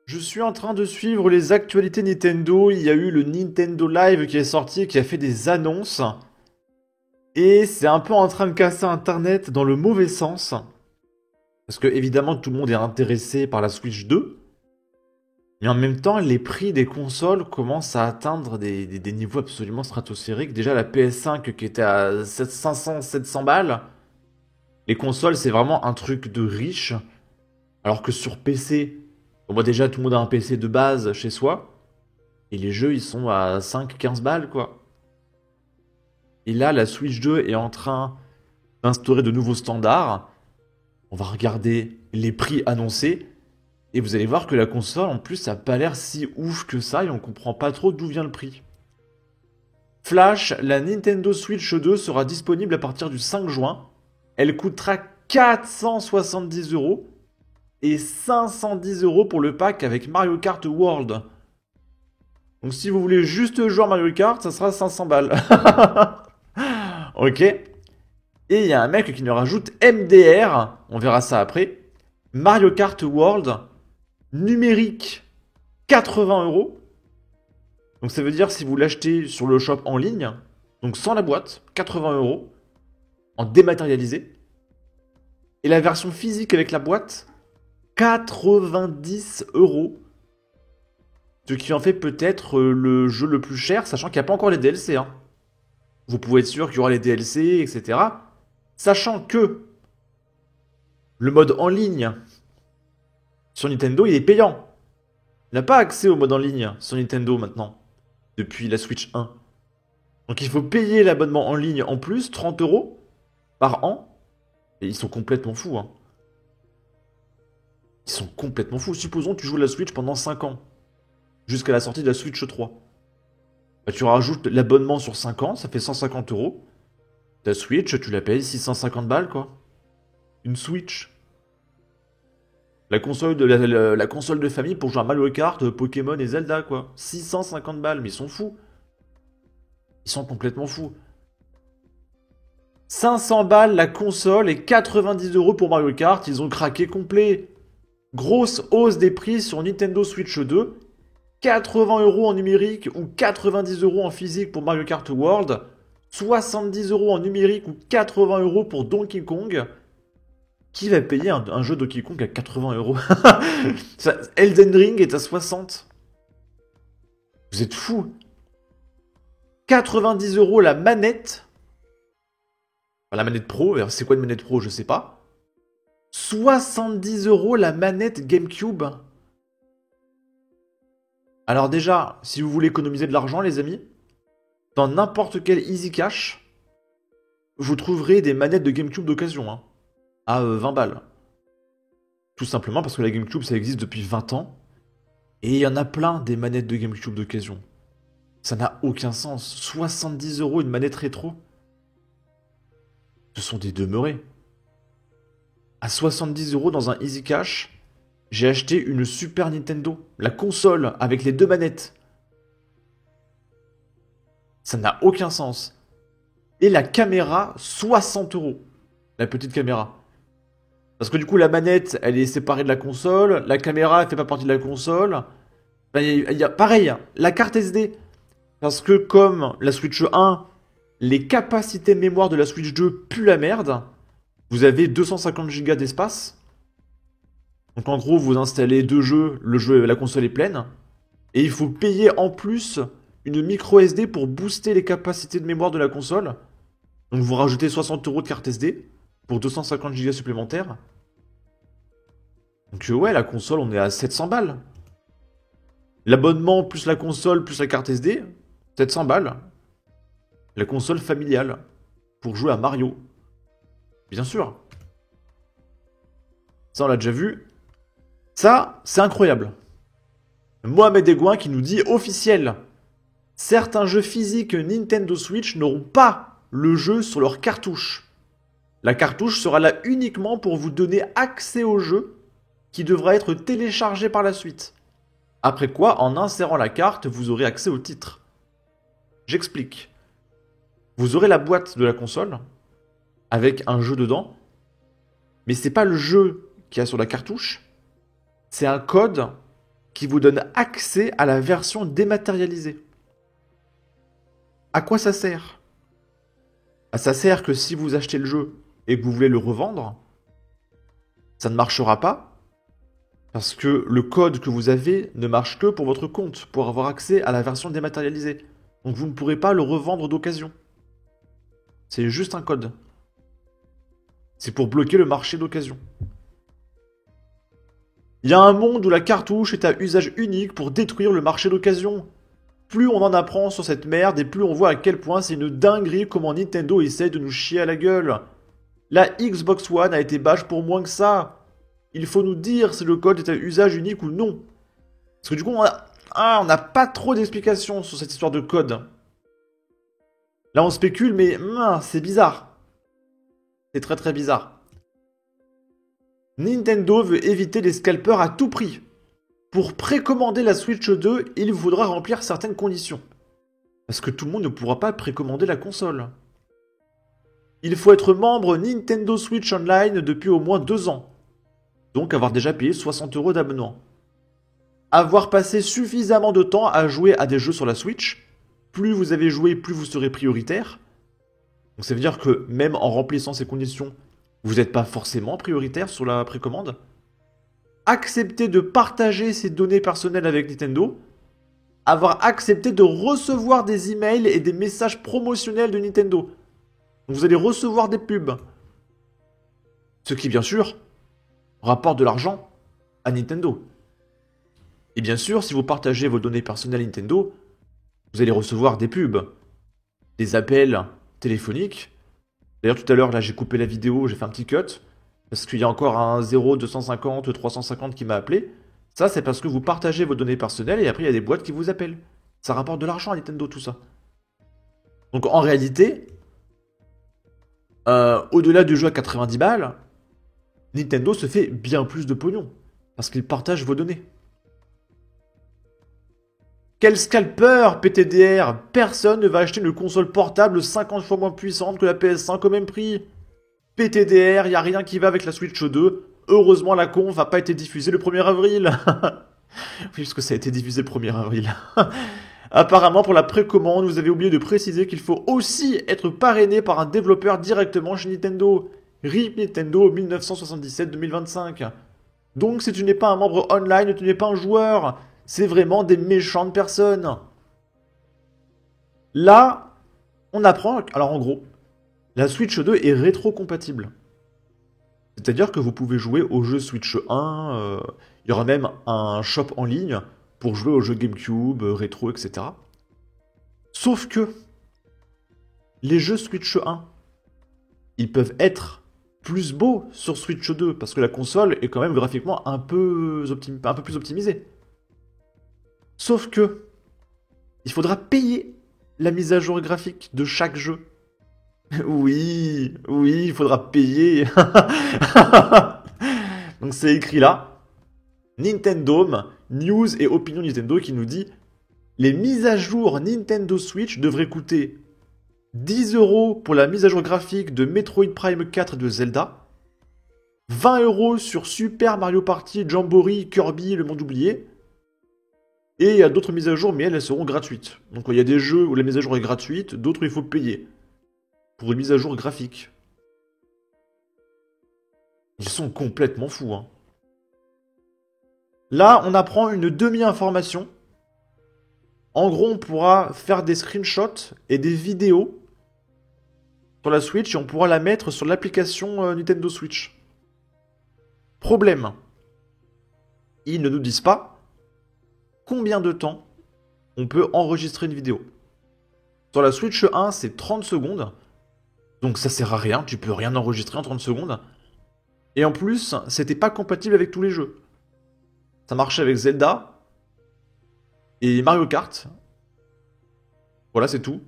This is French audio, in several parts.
Je suis en train de suivre les actualités Nintendo. Il y a eu le Nintendo Live qui est sorti, qui a fait des annonces. Et c'est un peu en train de casser Internet dans le mauvais sens. Parce que évidemment tout le monde est intéressé par la Switch 2. Mais en même temps, les prix des consoles commencent à atteindre des niveaux absolument stratosphériques. Déjà la PS5 qui était à 500-700 balles. Les consoles, c'est vraiment un truc de riche. Alors que sur PC, on voit déjà tout le monde a un PC de base chez soi. Et les jeux, ils sont à 5-15 balles, quoi. Et là, la Switch 2 est en train d'instaurer de nouveaux standards. On va regarder les prix annoncés. Et vous allez voir que la console, en plus, ça n'a pas l'air si ouf que ça. Et on comprend pas trop d'où vient le prix. Flash, la Nintendo Switch 2 sera disponible à partir du 5 juin. Elle coûtera 470 euros. Et 510 euros pour le pack avec Mario Kart World. Donc si vous voulez juste jouer à Mario Kart, ça sera 500 balles. Ok. Et il y a un mec qui nous rajoute MDR, on verra ça après. Mario Kart World, numérique, 80 euros. Donc ça veut dire si vous l'achetez sur le shop en ligne, donc sans la boîte, 80 euros, en dématérialisé. Et la version physique avec la boîte, 90 euros. Ce qui en fait peut-être le jeu le plus cher, sachant qu'il n'y a pas encore les DLC. Hein. Vous pouvez être sûr qu'il y aura les DLC, etc. Sachant que le mode en ligne sur Nintendo, il est payant. Il n'a pas accès au mode en ligne sur Nintendo maintenant, depuis la Switch 1. Donc il faut payer l'abonnement en ligne en plus, 30 euros par an. Et ils sont complètement fous. Hein. Ils sont complètement fous. Supposons que tu joues la Switch pendant 5 ans. Jusqu'à la sortie de la Switch 3. Bah, tu rajoutes l'abonnement sur 5 ans, ça fait 150 euros. Ta Switch, tu la payes 650 balles, quoi. Une Switch. La console la console de famille pour jouer à Mario Kart, Pokémon et Zelda, quoi. 650 balles, mais ils sont fous. Ils sont complètement fous. 500 balles la console et 90 euros pour Mario Kart, ils ont craqué complet. Grosse hausse des prix sur Nintendo Switch 2. 80 euros en numérique ou 90 euros en physique pour Mario Kart World, 70 euros en numérique ou 80 euros pour Donkey Kong. Qui va payer un jeu Donkey Kong à 80 euros? Elden Ring est à 60. Vous êtes fous. 90 euros la manette. Enfin, la manette pro, c'est quoi une manette pro? Je sais pas. 70 euros la manette GameCube. Alors déjà, si vous voulez économiser de l'argent, les amis, dans n'importe quel Easy Cash, vous trouverez des manettes de GameCube d'occasion, hein, à 20 balles. Tout simplement parce que la GameCube, ça existe depuis 20 ans, et il y en a plein des manettes de GameCube d'occasion. Ça n'a aucun sens. 70 euros une manette rétro. Ce sont des demeurés. À 70 euros dans un Easy Cash, j'ai acheté une Super Nintendo, la console avec les deux manettes. Ça n'a aucun sens. Et la caméra, 60 euros. La petite caméra. Parce que du coup, la manette, elle est séparée de la console. La caméra, elle fait pas partie de la console. Pareil, la carte SD. Parce que comme la Switch 1, les capacités de mémoire de la Switch 2 puent la merde. Vous avez 250 Go d'espace. Donc en gros, vous installez deux jeux, la console est pleine, et il faut payer en plus une micro SD pour booster les capacités de mémoire de la console. Donc vous rajoutez 60 euros de carte SD pour 250 Go supplémentaires. Donc ouais, la console, on est à 700 balles. L'abonnement plus la console plus la carte SD, 700 balles. La console familiale pour jouer à Mario. Bien sûr. Ça, on l'a déjà vu. Ça, c'est incroyable. Mohamed Egouin qui nous dit officiel. Certains jeux physiques Nintendo Switch n'auront pas le jeu sur leur cartouche. La cartouche sera là uniquement pour vous donner accès au jeu qui devra être téléchargé par la suite. Après quoi, en insérant la carte, vous aurez accès au titre. J'explique. Vous aurez la boîte de la console avec un jeu dedans, mais c'est pas le jeu qu'il y a sur la cartouche. C'est un code qui vous donne accès à la version dématérialisée. À quoi ça sert? Ça sert que si vous achetez le jeu et que vous voulez le revendre, ça ne marchera pas parce que le code que vous avez ne marche que pour votre compte, pour avoir accès à la version dématérialisée. Donc vous ne pourrez pas le revendre d'occasion. C'est juste un code. C'est pour bloquer le marché d'occasion. Il y a un monde où la cartouche est à usage unique pour détruire le marché d'occasion. Plus on en apprend sur cette merde et plus on voit à quel point c'est une dinguerie comment Nintendo essaie de nous chier à la gueule. La Xbox One a été bâche pour moins que ça. Il faut nous dire si le code est à usage unique ou non. Parce que du coup, on n'a pas trop d'explications sur cette histoire de code. Là, on spécule, mais c'est bizarre. C'est très très bizarre. Nintendo veut éviter les scalpers à tout prix. Pour précommander la Switch 2, il faudra remplir certaines conditions. Parce que tout le monde ne pourra pas précommander la console. Il faut être membre Nintendo Switch Online depuis au moins 2 ans. Donc avoir déjà payé 60 € d'abonnement. Avoir passé suffisamment de temps à jouer à des jeux sur la Switch. Plus vous avez joué, plus vous serez prioritaire. Donc ça veut dire que même en remplissant ces conditions, vous n'êtes pas forcément prioritaire sur la précommande. Accepter de partager ses données personnelles avec Nintendo. Avoir accepté de recevoir des emails et des messages promotionnels de Nintendo. Donc vous allez recevoir des pubs. Ce qui, bien sûr, rapporte de l'argent à Nintendo. Et bien sûr, si vous partagez vos données personnelles à Nintendo, vous allez recevoir des pubs, des appels téléphoniques. D'ailleurs, tout à l'heure, là, j'ai coupé la vidéo, j'ai fait un petit cut, parce qu'il y a encore un 0, 250, 350 qui m'a appelé. Ça, c'est parce que vous partagez vos données personnelles et après, il y a des boîtes qui vous appellent. Ça rapporte de l'argent à Nintendo, tout ça. Donc, en réalité, au-delà du jeu à 90 balles, Nintendo se fait bien plus de pognon, parce qu'il partage vos données. Quel scalper, PTDR! Personne ne va acheter une console portable 50 fois moins puissante que la PS5 au même prix. PTDR, y a rien qui va avec la Switch 2. Heureusement, la conf n'a pas été diffusée le 1er avril. Oui, parce que ça a été diffusé le 1er avril. Apparemment, pour la précommande, vous avez oublié de préciser qu'il faut aussi être parrainé par un développeur directement chez Nintendo. RIP Nintendo 1977-2025. Donc, si tu n'es pas un membre online, tu n'es pas un joueur. C'est vraiment des méchantes personnes. Là, on apprend... Alors, en gros, la Switch 2 est rétro-compatible. C'est-à-dire que vous pouvez jouer au jeu Switch 1. Il y aura même un shop en ligne pour jouer aux jeux GameCube, rétro, etc. Sauf que les jeux Switch 1, ils peuvent être plus beaux sur Switch 2 parce que la console est quand même graphiquement un peu plus optimisée. Sauf que il faudra payer la mise à jour graphique de chaque jeu. Oui, il faudra payer. Donc c'est écrit là. Nintendo, News et Opinion Nintendo qui nous dit les mises à jour Nintendo Switch devraient coûter 10 € pour la mise à jour graphique de Metroid Prime 4 et de Zelda, 20 € sur Super Mario Party, Jamboree, Kirby, Le Monde Oublié, et il y a d'autres mises à jour, mais elles seront gratuites. Donc il y a des jeux où la mise à jour est gratuite, d'autres où il faut payer pour une mise à jour graphique. Ils sont complètement fous, hein. Là, on apprend une demi-information. En gros, on pourra faire des screenshots et des vidéos sur la Switch et on pourra la mettre sur l'application Nintendo Switch. Problème. Ils ne nous disent pas combien de temps on peut enregistrer une vidéo. Sur la Switch 1, c'est 30 secondes. Donc ça sert à rien, tu peux rien enregistrer en 30 secondes. Et en plus, c'était pas compatible avec tous les jeux. Ça marchait avec Zelda et Mario Kart. Voilà, c'est tout.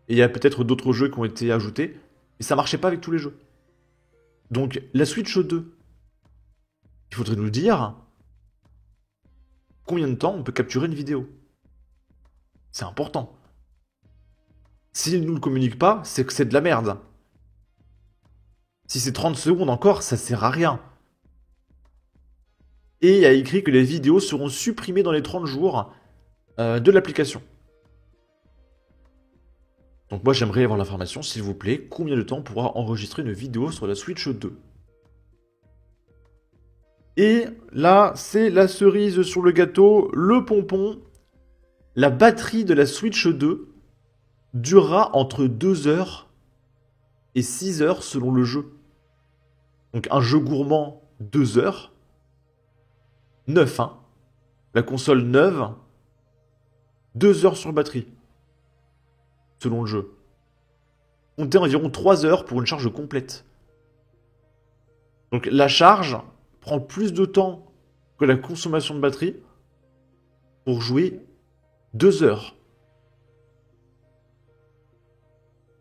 Et il y a peut-être d'autres jeux qui ont été ajoutés. Et ça marchait pas avec tous les jeux. Donc la Switch 2, il faudrait nous dire combien de temps on peut capturer une vidéo. C'est important. S'ils ne nous le communiquent pas, c'est que c'est de la merde. Si c'est 30 secondes encore, ça sert à rien. Et il y a écrit que les vidéos seront supprimées dans les 30 jours de l'application. Donc moi j'aimerais avoir l'information, s'il vous plaît, combien de temps pourra enregistrer une vidéo sur la Switch 2. Et là, c'est la cerise sur le gâteau, le pompon. La batterie de la Switch 2 durera entre 2 heures et 6 heures selon le jeu. Donc un jeu gourmand, 2 heures. Neuf, hein. La console neuve, 2 heures sur batterie. Selon le jeu. Comptez environ 3 heures pour une charge complète. Donc la charge prend plus de temps que la consommation de batterie pour jouer 2 heures.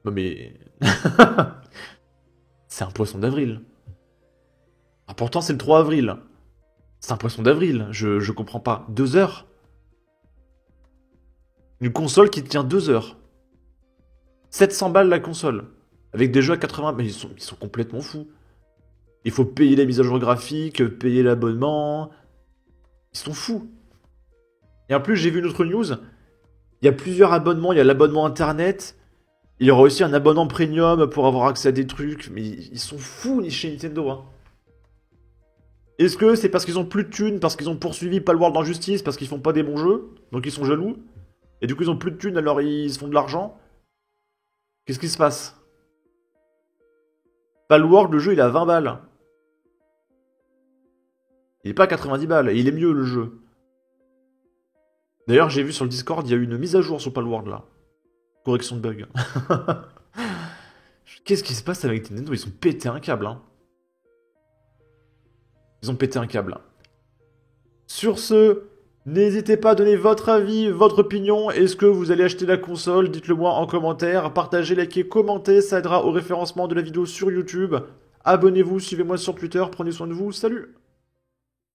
Non mais... c'est un poisson d'avril. Ah, pourtant c'est le 3 avril. C'est un poisson d'avril, je comprends pas. 2 heures? Une console qui tient 2 heures. 700 balles la console. Avec des jeux à 80... Mais ils sont complètement fous. Il faut payer la mise à jour graphique, payer l'abonnement. Ils sont fous. Et en plus, j'ai vu une autre news. Il y a plusieurs abonnements. Il y a l'abonnement internet. Il y aura aussi un abonnement premium pour avoir accès à des trucs. Mais ils sont fous chez Nintendo. Hein. Est-ce que c'est parce qu'ils ont plus de thunes, parce qu'ils ont poursuivi Palworld en justice, parce qu'ils font pas des bons jeux, donc ils sont jaloux, et du coup ils ont plus de thunes alors ils se font de l'argent? Qu'est-ce qui se passe? Palworld, le jeu il est à 20 balles. Il est pas à 90 balles, et il est mieux le jeu. D'ailleurs j'ai vu sur le Discord, il y a eu une mise à jour sur Palworld là. Correction de bug. Qu'est-ce qui se passe avec Nintendo? Ils ont pété un câble hein. Ils ont pété un câble. Sur ce, n'hésitez pas à donner votre avis, votre opinion. Est-ce que vous allez acheter la console? Dites-le moi en commentaire. Partagez, likez, commentez. Ça aidera au référencement de la vidéo sur YouTube. Abonnez-vous, suivez-moi sur Twitter. Prenez soin de vous. Salut!